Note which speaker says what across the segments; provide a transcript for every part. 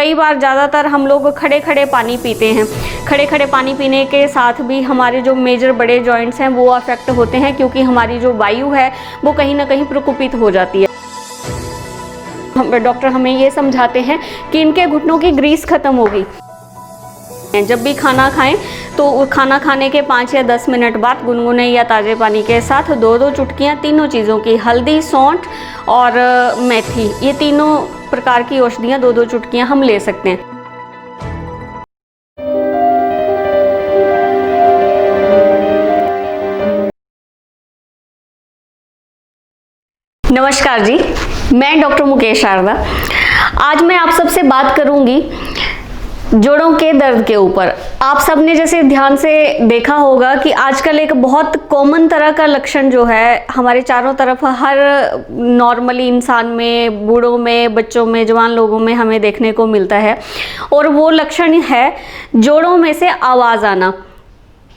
Speaker 1: कई बार ज़्यादातर हम लोग खड़े खड़े पानी पीते हैं। खड़े खड़े पानी पीने के साथ भी हमारे जो मेजर बड़े जॉइंट्स हैं वो अफेक्ट होते हैं, क्योंकि हमारी जो वायु है वो कहीं ना कहीं प्रकुपित हो जाती है। डॉक्टर हमें ये समझाते हैं कि इनके घुटनों की ग्रीस खत्म हो गई। जब भी खाना खाएं तो खाना खाने के 5 या 10 मिनट बाद गुनगुने या ताज़े पानी के साथ 2-2 चुटकियाँ तीनों चीज़ों की, हल्दी, सौंठ और मेथी, ये तीनों प्रकार की औषधियाँ 2-2 चुटकियाँ हम ले सकते हैं। नमस्कार जी, मैं डॉक्टर मुकेश शारदा। आज मैं आप सबसे बात करूंगी जोड़ों के दर्द के ऊपर। आप सबने जैसे ध्यान से देखा होगा कि आजकल एक बहुत कॉमन तरह का लक्षण जो है हमारे चारों तरफ हर नॉर्मली इंसान में, बूढ़ों में, बच्चों में, जवान लोगों में हमें देखने को मिलता है, और वो लक्षण है जोड़ों में से आवाज़ आना।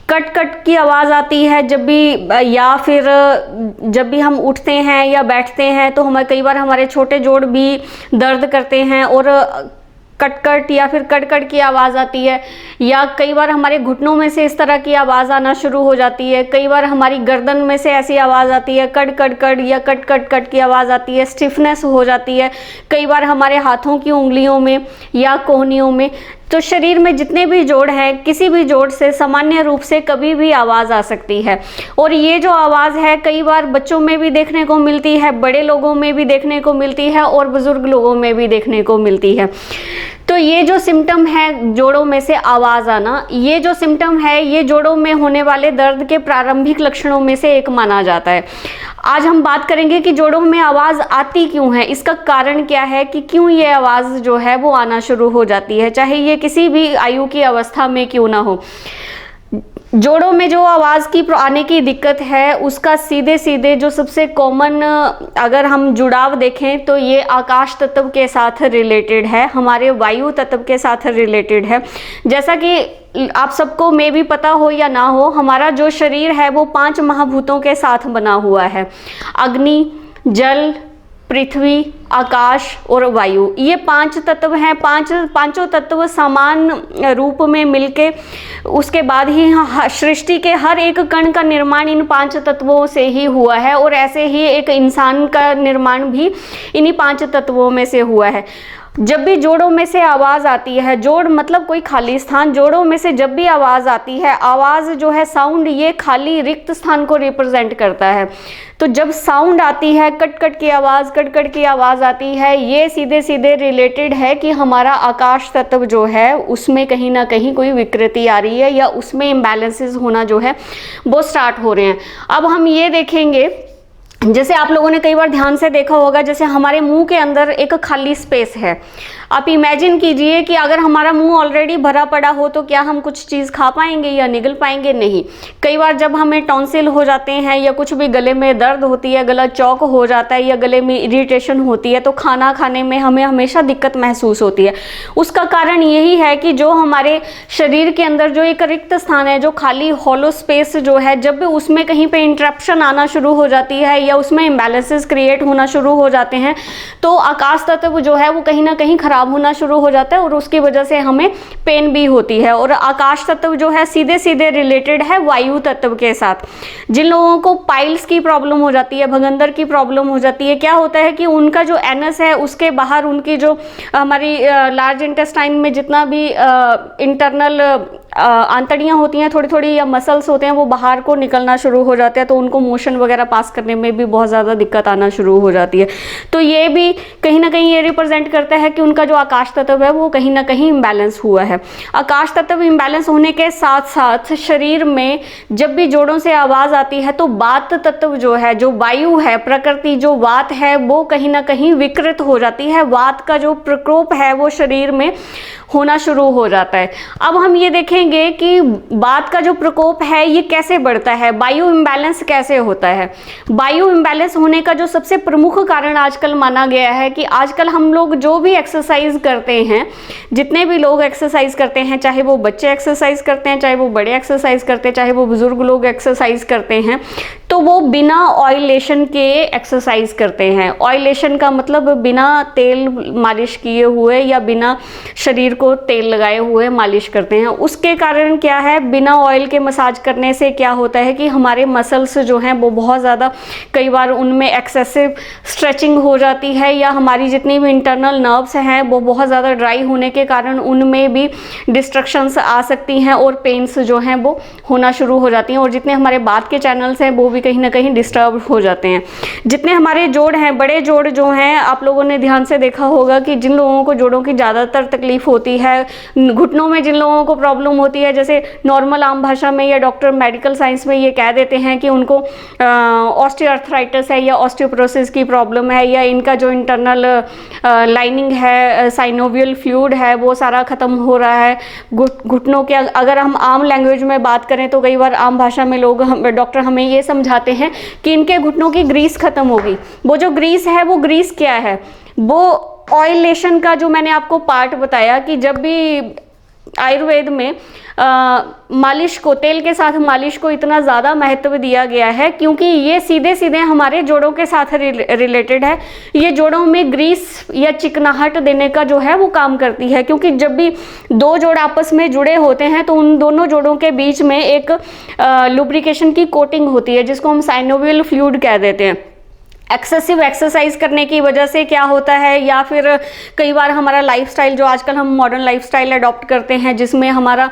Speaker 1: कट कट की आवाज़ आती है जब भी, या फिर जब भी हम उठते हैं या बैठते हैं तो हमें कई बार हमारे छोटे जोड़ भी दर्द करते हैं और कट या फिर कट की आवाज़ आती है, या कई बार हमारे घुटनों में से इस तरह की आवाज़ आना शुरू हो जाती है। कई बार हमारी गर्दन में से ऐसी आवाज़ आती है, कट या कट की आवाज़ आती है, स्टिफनेस हो जाती है। कई बार हमारे हाथों की उंगलियों में या कोहनियों में। तो शरीर में जितने भी जोड़ हैं, किसी भी जोड़ से सामान्य रूप से कभी भी आवाज़ आ सकती है। और ये जो आवाज़ है कई बार बच्चों में भी देखने को मिलती है, बड़े लोगों में भी देखने को मिलती है और बुजुर्ग लोगों में भी देखने को मिलती है। तो ये जो सिम्टम है जोड़ों में से आवाज़ आना, ये जो सिम्टम है ये जोड़ों में होने वाले दर्द के प्रारंभिक लक्षणों में से एक माना जाता है। आज हम बात करेंगे कि जोड़ों में आवाज़ आती क्यों है, इसका कारण क्या है कि क्यों ये आवाज़ जो है वो आना शुरू हो जाती है, चाहे ये किसी भी आयु की अवस्था में क्यों ना हो। जोड़ों में जो आवाज़ की आने की दिक्कत है उसका सीधे जो सबसे कॉमन अगर हम जुड़ाव देखें तो ये आकाश तत्व के साथ रिलेटेड है, हमारे वायु तत्व के साथ रिलेटेड है। जैसा कि आप सबको में भी पता हो या ना हो, हमारा जो शरीर है वो 5 महाभूतों के साथ बना हुआ है। अग्नि, जल, पृथ्वी, आकाश और वायु, ये 5 तत्व हैं। पांचों तत्व समान रूप में मिलके उसके बाद ही सृष्टि के हर एक कण का निर्माण इन 5 तत्वों से ही हुआ है, और ऐसे ही एक इंसान का निर्माण भी इन्हीं 5 तत्वों में से हुआ है। जब भी जोड़ों में से आवाज़ आती है, जोड़ मतलब कोई खाली स्थान, जोड़ों में से जब भी आवाज़ आती है, आवाज़ जो है साउंड, ये खाली रिक्त स्थान को रिप्रेजेंट करता है। तो जब साउंड आती है, कट की आवाज़ आती है, ये सीधे रिलेटेड है कि हमारा आकाश तत्व जो है उसमें कहीं ना कहीं कोई विकृति आ रही है या उसमें इम्बैलेंसेस होना जो है वो स्टार्ट हो रहे हैं। अब हम ये देखेंगे, जैसे आप लोगों ने कई बार ध्यान से देखा होगा, जैसे हमारे मुंह के अंदर एक खाली स्पेस है। आप इमेजिन कीजिए कि अगर हमारा मुंह ऑलरेडी भरा पड़ा हो तो क्या हम कुछ चीज़ खा पाएंगे या निगल पाएंगे? नहीं। कई बार जब हमें टॉन्सिल हो जाते हैं या कुछ भी गले में दर्द होती है, गला चौक हो जाता है या गले में इरिटेशन होती है, तो खाना खाने में हमें हमेशा दिक्कत महसूस होती है। उसका कारण यही है कि जो हमारे शरीर के अंदर जो एक रिक्त स्थान है, जो खाली हॉलो स्पेस जो है, जब भी उसमें कहीं पे इंटरप्शन आना शुरू हो जाती है या उसमें इम्बैलेंसेस क्रिएट होना शुरू हो जाते हैं, तो आकाश तत्व जो है वो कहीं ना कहीं खराब होना शुरू हो जाता है और उसकी वजह से हमें पेन भी होती है। और आकाश तत्व जो है सीधे रिलेटेड है वायु तत्व के साथ। जिन लोगों को पाइल्स की प्रॉब्लम हो जाती है, भगंदर की प्रॉब्लम हो जाती है, क्या होता है कि उनका जो एनस है उसके बाहर उनकी जो हमारी लार्ज इंटेस्टाइन में जितना भी इंटरनल आंतड़ियाँ होती हैं थोड़ी या मसल्स होते हैं, वो बाहर को निकलना शुरू हो जाते हैं, तो उनको मोशन वगैरह पास करने में भी बहुत ज़्यादा दिक्कत आना शुरू हो जाती है। तो ये भी कहीं ना कहीं ये रिप्रेजेंट करता है कि उनका जो आकाश तत्व है वो कहीं ना कहीं इम्बैलेंस हुआ है। आकाश तत्व इम्बैलेंस होने के साथ साथ शरीर में जब भी जोड़ों से आवाज़ आती है तो वात तत्व जो है, जो वायु है, प्रकृति जो वात है, वो कहीं ना कहीं विकृत हो जाती है। वात का जो प्रकोप है वो शरीर में होना शुरू हो जाता है। अब हम ये देखेंगे कि वात का जो प्रकोप है ये कैसे बढ़ता है, वायु इम्बैलेंस कैसे होता है। वायु इम्बैलेंस होने का जो सबसे प्रमुख कारण आजकल माना गया है कि आजकल हम लोग जो भी एक्सरसाइज करते हैं, जितने भी लोग एक्सरसाइज करते हैं, चाहे वो बच्चे एक्सरसाइज करते हैं, चाहे वो बड़े एक्सरसाइज करते हैं, चाहे वो बुजुर्ग लोग एक्सरसाइज करते हैं, तो तो वो बिना ऑयलेशन के एक्सरसाइज करते हैं। ऑयलेशन का मतलब बिना तेल मालिश किए हुए या बिना शरीर को तेल लगाए हुए मालिश करते हैं। उसके कारण क्या है, बिना ऑयल के मसाज करने से क्या होता है कि हमारे मसल्स जो हैं वो बहुत ज़्यादा, कई बार उनमें एक्सेसिव स्ट्रेचिंग हो जाती है, या हमारी जितनी भी इंटरनल नर्व्स हैं वो बहुत ज़्यादा ड्राई होने के कारण उनमें भी डिस्ट्रक्शंस आ सकती हैं और पेन्स जो हैं वो होना शुरू हो जाती हैं, और जितने हमारे बात के चैनल्स हैं वो भी कहीं ना कहीं डिस्टर्ब हो जाते हैं। जितने हमारे जोड़ हैं, बड़े जोड़ जो हैं, आप लोगों ने ध्यान से देखा होगा कि जिन लोगों को जोड़ों की ज़्यादातर तकलीफ होती है, घुटनों में जिन लोगों को प्रॉब्लम होती है, जैसे नॉर्मल आम भाषा में या डॉक्टर मेडिकल साइंस में ये कह देते हैं कि उनको ऑस्टियोआर्थराइटिस है या ऑस्टियोपोरोसिस की प्रॉब्लम है, या इनका जो इंटरनल लाइनिंग है, साइनोवियल फ्लूइड है, वो सारा ख़त्म हो रहा है घुटनों के। अगर हम आम लैंग्वेज में बात करें तो कई बार आम भाषा में लोग डॉक्टर हमें ये समझाते हैं कि इनके घुटनों की ग्रीस खत्म होगी। वो जो ग्रीस है, वो ग्रीस क्या है, वो ऑयलेशन का जो मैंने आपको पार्ट बताया कि जब भी आयुर्वेद में मालिश को, तेल के साथ मालिश को इतना ज़्यादा महत्व दिया गया है क्योंकि ये सीधे सीधे हमारे जोड़ों के साथ रिलेटेड है। ये जोड़ों में ग्रीस या चिकनाहट देने का जो है वो काम करती है, क्योंकि जब भी दो जोड़ आपस में जुड़े होते हैं तो उन दोनों जोड़ों के बीच में एक लुब्रिकेशन की कोटिंग होती है जिसको हम साइनोवियल फ्लूइड कह देते हैं। एक्सेसिव एक्सरसाइज करने की वजह से क्या होता है, या फिर कई बार हमारा लाइफस्टाइल, जो आजकल हम मॉडर्न लाइफस्टाइल अडॉप्ट करते हैं जिसमें हमारा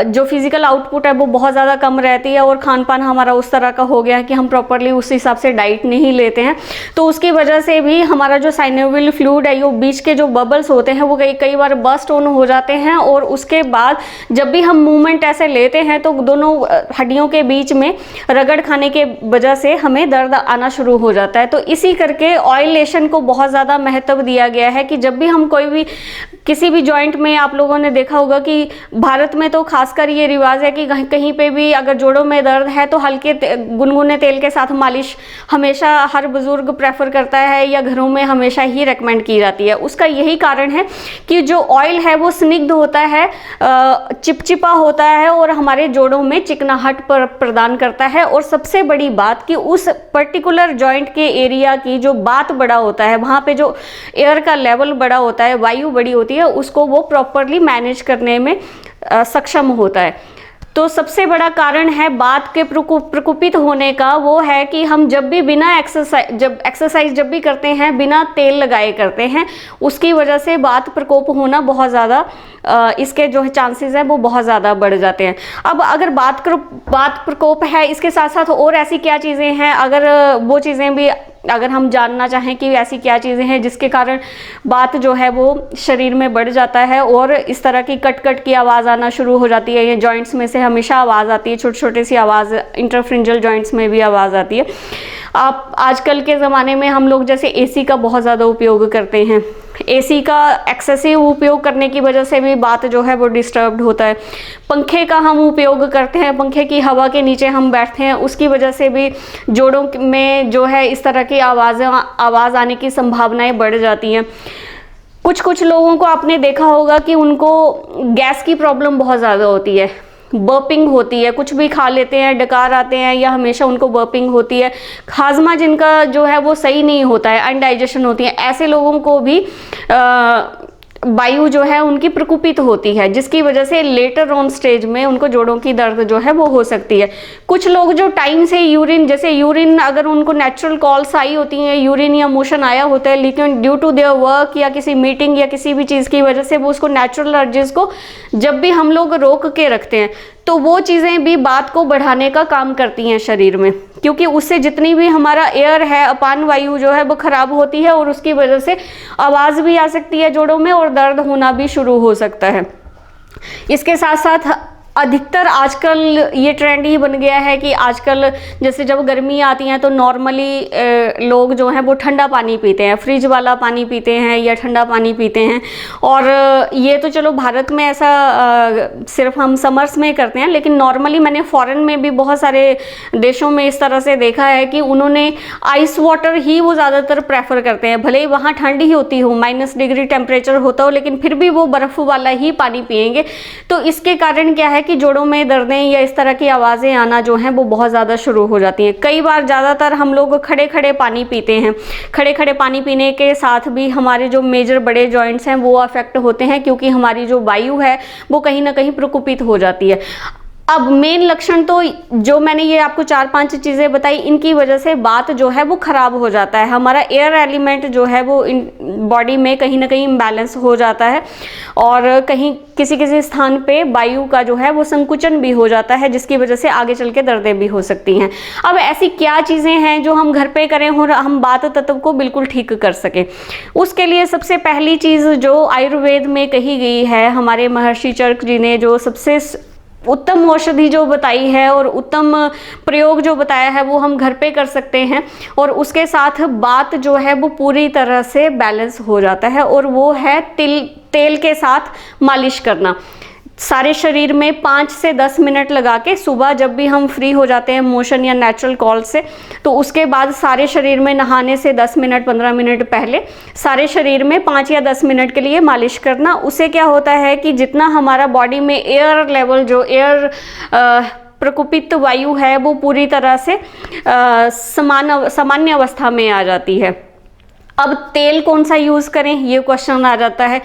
Speaker 1: जो फिजिकल आउटपुट है वो बहुत ज़्यादा कम रहती है, और खान पान हमारा उस तरह का हो गया है कि हम प्रॉपरली उस हिसाब से डाइट नहीं लेते हैं, तो उसकी वजह से भी हमारा जो साइनोवियल फ्लूइड है, ये बीच के जो बबल्स होते हैं वो कई बार बर्स्ट ऑन हो जाते हैं, और उसके बाद जब भी हम मूवमेंट ऐसे लेते हैं तो दोनों हड्डियों के बीच में रगड़ खाने के वजह से हमें दर्द आना शुरू हो जाता है। तो इसी करके ऑयलेशन को बहुत ज़्यादा महत्व दिया गया है कि जब भी हम कोई भी किसी भी जॉइंट में, आप लोगों ने देखा होगा कि भारत में तो खासकर ये रिवाज है कि कहीं पे भी अगर जोड़ों में दर्द है तो हल्के गुनगुने तेल के साथ मालिश हमेशा हर बुजुर्ग प्रेफर करता है, या घरों में हमेशा ही रेकमेंड की जाती है। उसका यही कारण है कि जो ऑयल है वो स्निग्ध होता है, चिपचिपा होता है, और हमारे जोड़ों में चिकनाहट प्रदान करता है। और सबसे बड़ी बात कि उस पर्टिकुलर जॉइंट के एरिया की जो बात बड़ा होता है, वहाँ पे जो एयर का लेवल बड़ा होता है, वायु बड़ी होती है, उसको वो प्रॉपरली मैनेज करने में सक्षम होता है। तो सबसे बड़ा कारण है बात के प्रकोपित होने का वो है कि हम जब भी बिना एक्सरसाइज जब भी करते हैं, बिना तेल लगाए करते हैं, उसकी वजह से बात प्रकोप होना बहुत ज़्यादा, इसके जो चांसेस है वो बहुत ज़्यादा बढ़ जाते हैं। अब अगर बात प्रकोप है, इसके साथ साथ और ऐसी क्या चीज़ें हैं, अगर वो चीज़ें भी अगर हम जानना चाहें कि ऐसी क्या चीज़ें हैं जिसके कारण बात जो है वो शरीर में बढ़ जाता है और इस तरह की कट कट की आवाज़ आना शुरू हो जाती है। ये जॉइंट्स में से हमेशा आवाज़ आती है, छोटी छोटी सी आवाज़, इंटरफ्रिंजल जॉइंट्स में भी आवाज़ आती है। आप आजकल के ज़माने में हम लोग जैसे एसी का बहुत ज़्यादा उपयोग करते हैं, एसी का एक्सेसिव उपयोग करने की वजह से भी बात जो है वो डिस्टर्ब्ड होता है। पंखे का हम उपयोग करते हैं, पंखे की हवा के नीचे हम बैठते हैं, उसकी वजह से भी जोड़ों में जो है इस तरह की आवाज़ आने की संभावनाएं बढ़ जाती हैं। कुछ लोगों को आपने देखा होगा कि उनको गैस की प्रॉब्लम बहुत ज़्यादा होती है, बर्पिंग होती है, कुछ भी खा लेते हैं, डकार आते हैं, या हमेशा उनको बर्पिंग होती है। हाजमा जिनका जो है वो सही नहीं होता है, अनडाइजेशन होती है, ऐसे लोगों को भी वायु जो है उनकी प्रकोपित होती है, जिसकी वजह से लेटर ऑन स्टेज में उनको जोड़ों की दर्द जो है वो हो सकती है। कुछ लोग जो टाइम से यूरिन, जैसे यूरिन अगर उनको नेचुरल कॉल्स आई होती हैं, यूरिन या मोशन आया होता है, लेकिन ड्यू टू देयर वर्क या किसी मीटिंग या किसी भी चीज़ की वजह से वो उसको नेचुरल अर्जेस को जब भी हम लोग रोक के रखते हैं तो वो चीज़ें भी बात को बढ़ाने का काम करती हैं शरीर में, क्योंकि उससे जितनी भी हमारा एयर है, अपान वायु जो है वो खराब होती है और उसकी वजह से आवाज़ भी आ सकती है जोड़ों में और दर्द होना भी शुरू हो सकता है। इसके साथ साथ अधिकतर आजकल ये ट्रेंड ही बन गया है कि आजकल जैसे जब गर्मी आती है तो नॉर्मली लोग जो हैं वो ठंडा पानी पीते हैं, फ्रिज वाला पानी पीते हैं या ठंडा पानी पीते हैं। और ये तो चलो भारत में ऐसा सिर्फ हम समर्स में करते हैं, लेकिन नॉर्मली मैंने फॉरेन में भी बहुत सारे देशों में इस तरह से देखा है कि उन्होंने आइस वाटर ही वो ज़्यादातर प्रेफर करते हैं। भले ही वहाँ ठंड ही होती हो, -डिग्री टेम्परेचर होता हो, लेकिन फिर भी वो बर्फ़ वाला ही पानी पिएंगे। तो इसके कारण क्या है कि जोड़ों में दर्दें या इस तरह की आवाज़ें आना जो हैं वो बहुत ज़्यादा शुरू हो जाती हैं। कई बार ज़्यादातर हम लोग खड़े खड़े पानी पीते हैं। खड़े खड़े पानी पीने के साथ भी हमारे जो मेजर बड़े जॉइंट्स हैं वो अफेक्ट होते हैं, क्योंकि हमारी जो वायु है वो कहीं ना कहीं प्रकुपित हो जाती है। अब मेन लक्षण तो जो मैंने ये आपको 4-5 चीज़ें बताई, इनकी वजह से बात जो है वो ख़राब हो जाता है। हमारा एयर एलिमेंट जो है वो बॉडी में कहीं ना कहीं इम्बैलेंस हो जाता है और कहीं किसी किसी स्थान पे वायु का जो है वो संकुचन भी हो जाता है, जिसकी वजह से आगे चल के दर्दें भी हो सकती हैं। अब ऐसी क्या चीज़ें हैं जो हम घर पे करें और हम बात तत्व को बिल्कुल ठीक कर सकें? उसके लिए सबसे पहली चीज़ जो आयुर्वेद में कही गई है, हमारे महर्षि चरक जी ने जो सबसे उत्तम औषधि जो बताई है और उत्तम प्रयोग जो बताया है, वो हम घर पे कर सकते हैं और उसके साथ बात जो है वो पूरी तरह से बैलेंस हो जाता है, और वो है तेल के साथ मालिश करना। सारे शरीर में 5 से 10 मिनट लगा के सुबह जब भी हम फ्री हो जाते हैं मोशन या नेचुरल कॉल से, तो उसके बाद सारे शरीर में नहाने से 10 मिनट 15 मिनट पहले सारे शरीर में 5 या 10 मिनट के लिए मालिश करना। उससे क्या होता है कि जितना हमारा बॉडी में एयर लेवल, जो एयर प्रकुपित वायु है वो पूरी तरह से सामान्य अवस्था में आ जाती है। अब तेल कौन सा यूज़ करें, ये क्वेश्चन आ जाता है।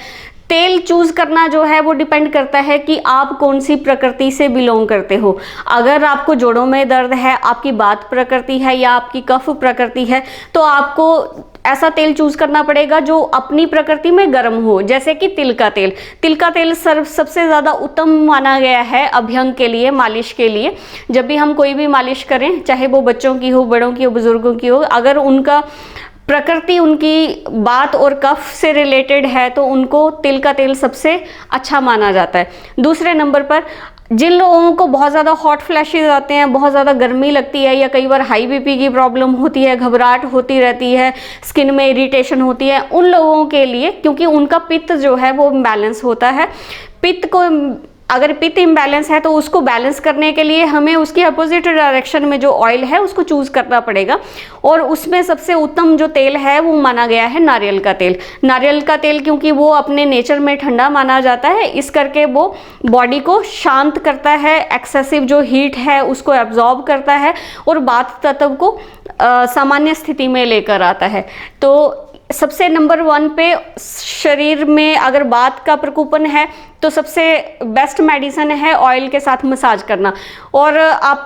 Speaker 1: तेल चूज करना जो है वो डिपेंड करता है कि आप कौन सी प्रकृति से बिलोंग करते हो। अगर आपको जोड़ों में दर्द है, आपकी बात प्रकृति है या आपकी कफ प्रकृति है, तो आपको ऐसा तेल चूज करना पड़ेगा जो अपनी प्रकृति में गर्म हो, जैसे कि तिल का तेल। तिल का तेल सबसे ज़्यादा उत्तम माना गया है अभ्यंग के लिए, मालिश के लिए। जब भी हम कोई भी मालिश करें, चाहे वो बच्चों की हो, बड़ों की हो, बुजुर्गों की हो, अगर उनका प्रकृति, उनकी बात और कफ से रिलेटेड है तो उनको तिल का तेल सबसे अच्छा माना जाता है। दूसरे नंबर पर जिन लोगों को बहुत ज़्यादा हॉट फ्लैशेस आते हैं, बहुत ज़्यादा गर्मी लगती है या कई बार हाई बीपी की प्रॉब्लम होती है, घबराहट होती रहती है, स्किन में इरिटेशन होती है, उन लोगों के लिए, क्योंकि उनका पित्त जो है वो बैलेंस होता है, पित्त को अगर पित्त इम्बैलेंस है तो उसको बैलेंस करने के लिए हमें उसकी अपोजिट डायरेक्शन में जो ऑयल है उसको चूज करना पड़ेगा। और उसमें सबसे उत्तम जो तेल है वो माना गया है नारियल का तेल। नारियल का तेल क्योंकि वो अपने नेचर में ठंडा माना जाता है, इस करके वो बॉडी को शांत करता है, एक्सेसिव जो हीट है उसको एब्जॉर्ब करता है और बात तत्व को सामान्य स्थिति में लेकर आता है। तो सबसे नंबर 1 पे शरीर में अगर बात का प्रकोपन है तो सबसे बेस्ट मेडिसिन है ऑयल के साथ मसाज करना। और आप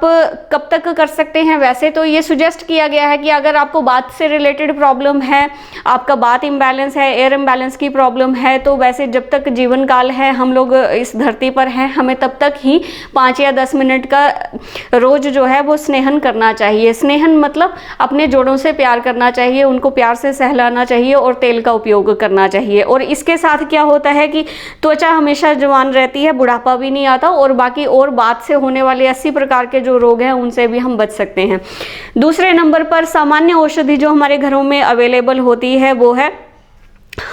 Speaker 1: कब तक कर सकते हैं? वैसे तो ये सुजेस्ट किया गया है कि अगर आपको बात से रिलेटेड प्रॉब्लम है, आपका बात इम्बैलेंस है, एयर इम्बैलेंस की प्रॉब्लम है, तो वैसे जब तक जीवन काल है, हम लोग इस धरती पर हैं, हमें तब तक ही 5 या 10 मिनट का रोज जो है वो स्नेहन करना चाहिए। स्नेहन मतलब अपने जोड़ों से प्यार करना चाहिए, उनको प्यार से सहलाना चाहिए और तेल का उपयोग करना चाहिए। और इसके साथ क्या होता है कि त्वचा हमेशा जवान रहती है, बुढ़ापा भी नहीं आता और बाकी और बात से होने वाले 80 प्रकार के जो रोग हैं उनसे भी हम बच सकते हैं। दूसरे नंबर पर सामान्य औषधि जो हमारे घरों में अवेलेबल होती है वो है,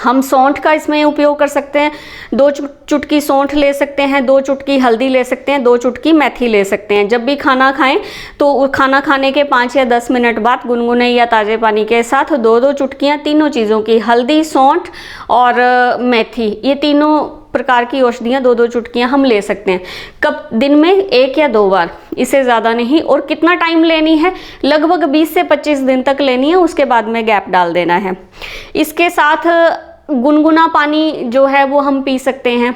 Speaker 1: हम सौंठ का इसमें उपयोग कर सकते हैं। 2 चुटकी सौंठ ले सकते हैं, 2 चुटकी हल्दी ले सकते हैं, 2 चुटकी मेथी ले सकते हैं। जब भी खाना खाएं तो खाना खाने के 5 या 10 मिनट बाद गुनगुने या ताज़े पानी के साथ 2-2 चुटकियाँ तीनों चीज़ों की, हल्दी, सौंठ और मेथी, ये तीनों प्रकार की औषधियाँ 2-2 चुटकियाँ हम ले सकते हैं। कब? दिन में 1 या 2 बार, इससे ज़्यादा नहीं। और कितना टाइम लेनी है? लगभग 20 से 25 दिन तक लेनी है, उसके बाद में गैप डाल देना है। इसके साथ गुनगुना पानी जो है वो हम पी सकते हैं।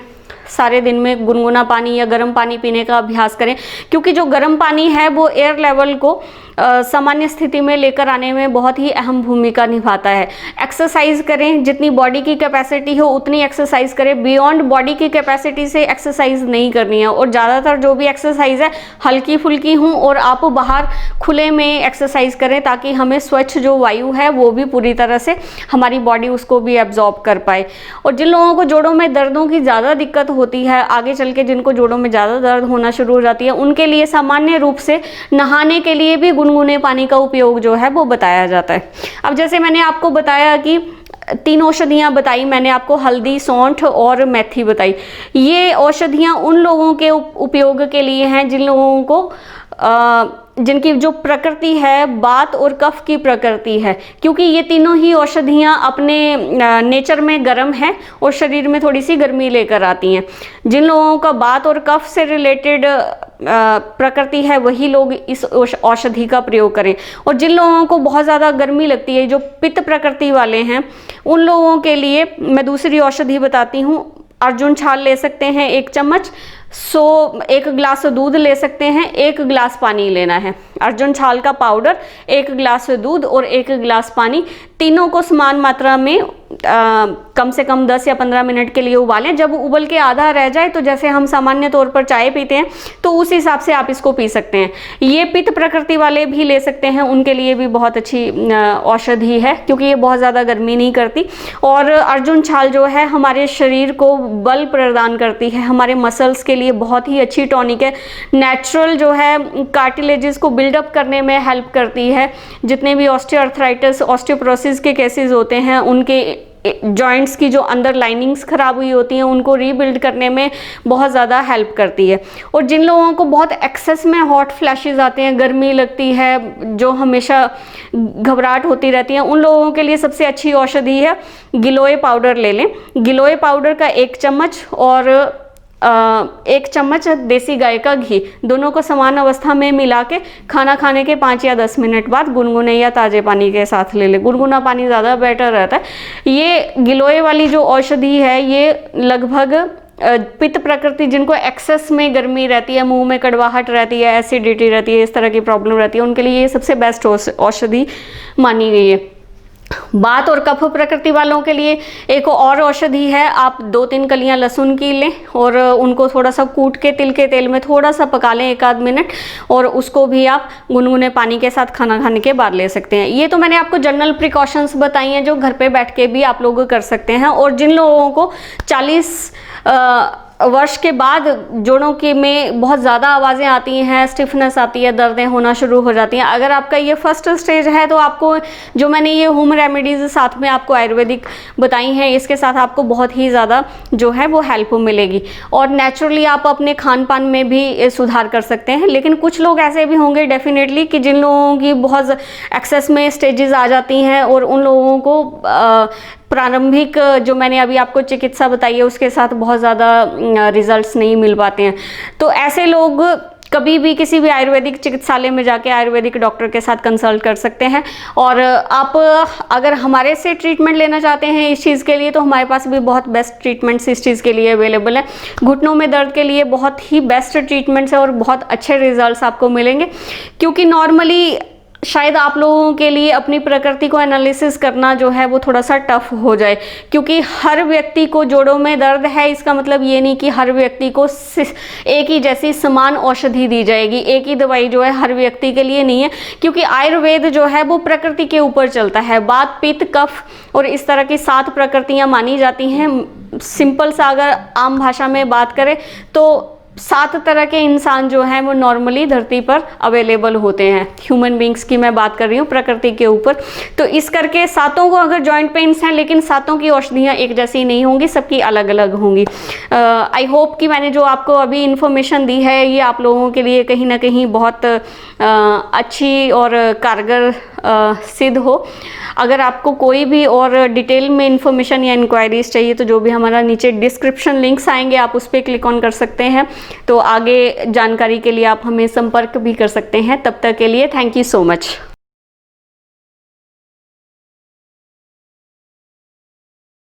Speaker 1: सारे दिन में गुनगुना पानी या गर्म पानी पीने का अभ्यास करें, क्योंकि जो गर्म पानी है वो एयर लेवल को सामान्य स्थिति में लेकर आने में बहुत ही अहम भूमिका निभाता है। एक्सरसाइज करें, जितनी बॉडी की कैपेसिटी हो उतनी एक्सरसाइज करें, बियॉन्ड बॉडी की कैपेसिटी से एक्सरसाइज नहीं करनी है। और ज़्यादातर जो भी एक्सरसाइज है हल्की फुल्की हों और आप बाहर खुले में एक्सरसाइज करें, ताकि हमें स्वच्छ जो वायु है वो भी पूरी तरह से हमारी बॉडी उसको भी एब्जॉर्ब कर पाए। और जिन लोगों को जोड़ों में दर्दों की ज़्यादा दिक्कत होती है, आगे चल के जिनको जोड़ों में ज़्यादा दर्द होना शुरू हो जाती है, उनके लिए सामान्य रूप से नहाने के लिए भी गुनगुने पानी का उपयोग जो है वो बताया जाता है। अब जैसे मैंने आपको बताया कि 3 औषधियाँ बताई मैंने आपको, हल्दी, सौंठ और मेथी बताई। ये औषधियाँ उन लोगों के उपयोग के लिए हैं जिन लोगों को जिनकी जो प्रकृति है बात और कफ की प्रकृति है, क्योंकि ये तीनों ही औषधियाँ अपने नेचर में गर्म हैं और शरीर में थोड़ी सी गर्मी लेकर आती हैं। जिन लोगों का बात और कफ से रिलेटेड प्रकृति है वही लोग इस औषधि का प्रयोग करें। और जिन लोगों को बहुत ज़्यादा गर्मी लगती है, जो पित्त प्रकृति वाले हैं, उन लोगों के लिए मैं दूसरी औषधि बताती हूँ। अर्जुन छाल ले सकते हैं 1 चम्मच, 1 गिलास दूध ले सकते हैं, 1 गिलास पानी लेना है। अर्जुन छाल का पाउडर, 1 गिलास दूध और 1 गिलास पानी, तीनों को समान मात्रा में कम से कम 10 या 15 मिनट के लिए उबालें। जब उबल के आधा रह जाए तो जैसे हम सामान्य तौर पर चाय पीते हैं तो उस हिसाब से आप इसको पी सकते हैं। ये पित्त प्रकृति वाले भी ले सकते हैं, उनके लिए भी बहुत अच्छी औषधि है क्योंकि ये बहुत ज़्यादा गर्मी नहीं करती। और अर्जुन छाल जो है हमारे शरीर को बल प्रदान करती है, हमारे मसल्स के लिए बहुत ही अच्छी टॉनिक है। नेचुरल जो है कार्टिलेजेस को बिल्डअप करने में हेल्प करती है। जितने भी ऑस्टियोआर्थराइटिस, ऑस्टियोपोरोसिस के केसेस होते हैं, उनके जॉइंट्स की जो अंदर लाइनिंग्स खराब हुई होती हैं उनको रीबिल्ड करने में बहुत ज़्यादा हेल्प करती है। और जिन लोगों को बहुत एक्सेस में हॉट फ्लैशेस आते हैं, गर्मी लगती है, जो हमेशा घबराहट होती रहती है, उन लोगों के लिए सबसे अच्छी औषधि है गिलोय पाउडर ले लें। गिलोय पाउडर का 1 चम्मच और 1 चम्मच देसी गाय का घी, दोनों को समान अवस्था में मिला के खाना खाने के 5 या 10 मिनट बाद गुनगुने या ताज़े पानी के साथ ले लें। गुनगुना पानी ज़्यादा बेटर रहता है। ये गिलोय वाली जो औषधि है ये लगभग पित्त प्रकृति, जिनको एक्सेस में गर्मी रहती है, मुंह में कड़वाहट रहती है, एसिडिटी रहती है, इस तरह की प्रॉब्लम रहती है, उनके लिए ये सबसे बेस्ट औषधि मानी गई है। बात और कफ प्रकृति वालों के लिए एक और औषधि है। आप 2-3 कलियां लहसुन की लें और उनको थोड़ा सा कूट के तिल के तेल में थोड़ा सा पका लें 1-आध मिनट, और उसको भी आप गुनगुने पानी के साथ खाना खाने के बाद ले सकते हैं। ये तो मैंने आपको जनरल प्रिकॉशंस बताई हैं जो घर पे बैठ के भी आप लोग कर सकते हैं। और जिन लोगों को 40 वर्ष के बाद जोड़ों के में बहुत ज़्यादा आवाज़ें आती हैं, स्टिफनेस आती है, दर्दें होना शुरू हो जाती हैं, अगर आपका ये फर्स्ट स्टेज है तो आपको जो मैंने ये होम रेमेडीज़ साथ में आपको आयुर्वेदिक बताई हैं, इसके साथ आपको बहुत ही ज़्यादा जो है वो हेल्प मिलेगी। और नेचुरली आप अपने खान पान में भी सुधार कर सकते हैं। लेकिन कुछ लोग ऐसे भी होंगे डेफिनेटली कि जिन लोगों की बहुत एक्सेस में स्टेजेस आ जाती हैं और उन लोगों को प्रारंभिक जो मैंने अभी आपको चिकित्सा बताई है उसके साथ बहुत ज़्यादा रिजल्ट्स नहीं मिल पाते हैं। तो ऐसे लोग कभी भी किसी भी आयुर्वेदिक चिकित्सालय में जाके आयुर्वेदिक डॉक्टर के साथ कंसल्ट कर सकते हैं। और आप अगर हमारे से ट्रीटमेंट लेना चाहते हैं इस चीज़ के लिए तो हमारे पास भी बहुत बेस्ट ट्रीटमेंट्स इस चीज़ के लिए अवेलेबल है। घुटनों में दर्द के लिए बहुत ही बेस्ट ट्रीटमेंट्स है और बहुत अच्छे रिजल्ट्स आपको मिलेंगे, क्योंकि नॉर्मली शायद आप लोगों के लिए अपनी प्रकृति को एनालिसिस करना जो है वो थोड़ा सा टफ हो जाए, क्योंकि हर व्यक्ति को जोड़ों में दर्द है, इसका मतलब ये नहीं कि हर व्यक्ति को एक ही जैसी समान औषधि दी जाएगी। एक ही दवाई जो है हर व्यक्ति के लिए नहीं है, क्योंकि आयुर्वेद जो है वो प्रकृति के ऊपर चलता है। वात, पित्त, कफ और इस तरह की 7 प्रकृतियाँ मानी जाती हैं। सिंपल सा अगर आम भाषा में बात करें तो 7 तरह के इंसान जो हैं वो नॉर्मली धरती पर अवेलेबल होते हैं। ह्यूमन बींग्स की मैं बात कर रही हूँ प्रकृति के ऊपर। तो इस करके 7 को अगर जॉइंट पेन्स हैं, लेकिन 7 की औषधियाँ एक जैसी नहीं होंगी, सबकी अलग अलग होंगी। आई होप कि मैंने जो आपको अभी इन्फॉर्मेशन दी है ये आप लोगों के लिए कहीं ना कहीं बहुत अच्छी और कारगर सिद्ध हो। अगर आपको कोई भी और डिटेल में इन्फॉर्मेशन या इंक्वायरीज चाहिए तो जो भी हमारा नीचे डिस्क्रिप्शन लिंक्स आएंगे आप उस पर क्लिक ऑन कर सकते हैं। तो आगे जानकारी के लिए आप हमें संपर्क भी कर सकते हैं। तब तक के लिए थैंक यू सो मच।